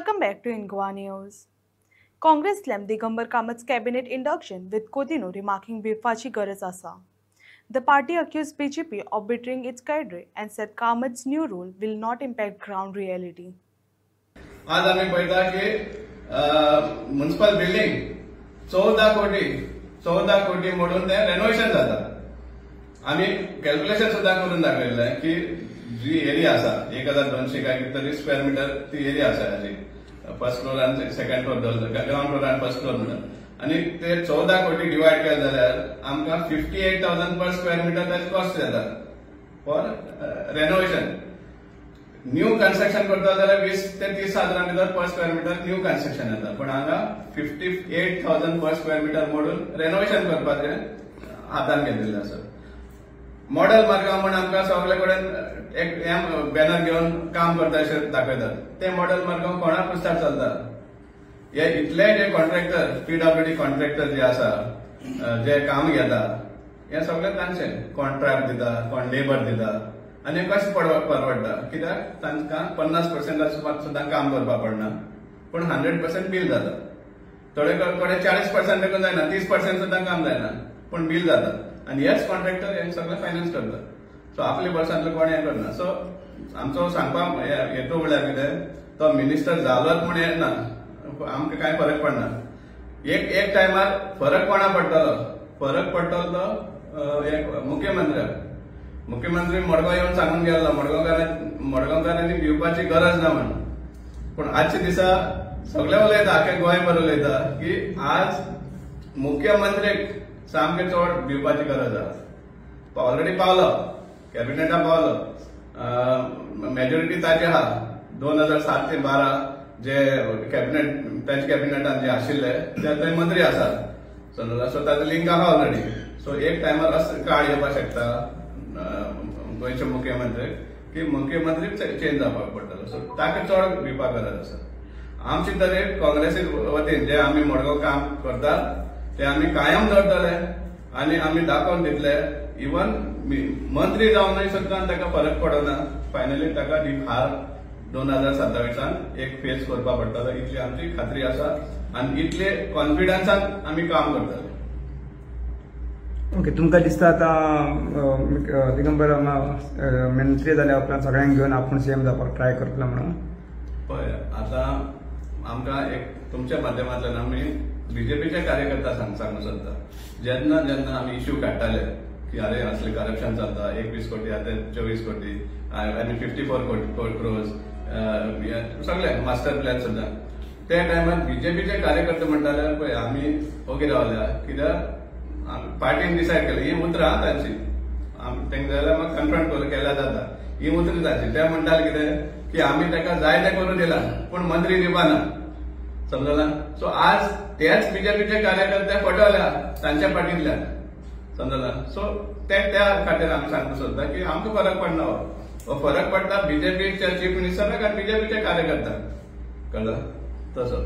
Welcome back to Ingwa News. Congress slammed Digambar Kamat's cabinet induction with Kodino remarking Bifachi Garaz Asa. The party accused BJP of betraying its cadre and said Kamat's new rule will not impact ground reality. आज आम्ही पळयता की municipal building 14 कोटी मोडून ते renovation जाता. आम्ही calculation सुद्धा करून दाखवलेलं आहे की जी एरिया असा 1200 काय कितीतरी स्क्वेअर मीटर ती एरिया असा याची फर्स्ट फ्लोर आणि सेकंड फ्लोर ग्राउंड फ्लोर आणि फर्स्ट फ्लोर म्हणून आणि ते 14 कोटी डिवायड केले जाल्यार आमकां 58,000 पर स्क्वेअर मीटर त्याची कॉस्ट येता फॉर रेनोवेशन. न्यू कन्स्ट्रक्शन करता जाल्यार 20 ते 30,000 भितर पर स्क्वेअर मीटर न्यू कन्स्ट्रक्शन येता पण हांगा 58,000 पर स्क्वेअर मीटर मोडून रेनोवेशन करपाचें हातान घेतिल्लें आसा. मॉडेल मार्गांव म्हण आमकां सगळे कडेन एक बॅनर घेवन काम करता अशें दाखयतात. ते मॉडेल मार्गांव कोणा पुस्ताक चलता. हे इतले जे कॉन्ट्रॅक्टर पीडब्ल्यूडी कॉन्ट्रॅक्टर जे आसा जे काम घेता हे सगळे तांचे कॉन्ट्रॅक्ट दिता कोण लेबर दिता आनी कशें परवडटा कित्याक तांकां 50% सुद्दां काम करपाक पडना पूण 100% बील जाता. थोडे कडेन 40% देखून जायना 30% सुद्दां काम जायना पूण बील जाता आनी हेच कॉन्ट्रॅक्टर हे सगळे फायनान्स करता. सो आपल्या वर्सांतलो कोण हे करना. सो आमचो सांगपाक हेतू म्हळ्यार कितें तो मिनिस्टर जालोच म्हूण हें ना आमकां कांय फरक पडना. एक टायमार फरक कोणा पडटलो फरक पडटलो तो एक मुख्यमंत्री मडगांव येवन सांगून गेल्लो मडगांवकारांनी भिवपाची गरज ना म्हणून. पूण आजच्या दिसा सगळे उलयता आख्खे गोंयभर उलयता की आज मुख्यमंत्र्याक सामकें चड भिवपाची गरज आसा. ऑलरेडी पावलो कॅबिनेटा पावलो मेजॉरिटी ताची आहा 2007 ते 12 जे कॅबिनेट ताच्या कॅबिनेटान जे आशिल्ले ते थंय मंत्री आसात. सो ताचो लिंक आहा ऑलरेडी. सो एक टायमार असं काळ येवपाक शकता गोंयचे मुख्यमंत्र्याक की मुख्यमंत्री चेंज जावपाक पडटलो. सो ताका चड भिवपाक गरज आसा. आमचे तरेन काँग्रेसी वतीन जे आमी मडगांव काम करतात ते आमी कायम दवरतले आनी आमी दाखोवन दितले. इवन मंत्री जावनय सुद्दां ताका फरक पडना. फायनली ताका हार 2027 एक फेस करपा पडटलो इतली आमची खात्री आसा आनी इतले कॉन्फिडन्सान आमी काम करतले. ओके, तुमकां दिसता आतां दिगंबर मंत्री जाल्या उपरांत सगळ्यांक घेवन आपूण सीएम जावपाक ट्राय करतलो म्हणून? पळय आतां आमकां एक तुमच्या माध्यमांतल्यान आमी बीजेपीचे कार्यकर्ता सांगूंक सोदता. जेन्ना जेन्ना आमी इश्यू काडटाले की अरे असले करप्शन चलता 21 कोटी आतां 24 कोटी आनी 54 क्रोर्स सगळे मास्टर प्लॅन सुद्दां त्या टायमार बीजेपीचे कार्यकर्ते म्हणटाले पळय आमी ओके रावल्या कित्याक पार्टीन डिसायड केलें ही उतरां तांची तांकां जाल्यार म्हाका कन्फ्रंट केल्या जाता ही उतरां तांची. ते म्हणटाले कितें की आमी ताका जाय तें करून दिलां पूण मंत्री दिवपाना समजला. सो आज तेच बीजेपीचे कार्यकर्ते फटवल्या तांच्या पार्टींतल्यान समजला. सो त्या खातीर आमी सांगूंक सोदता की आमकां फरक पडना. हो फरक पडटा बीजेपीच्या चीफ मिनिस्टराक आनी बीजेपीच्या कार्यकर्त्यांक कळ्ळें तसो.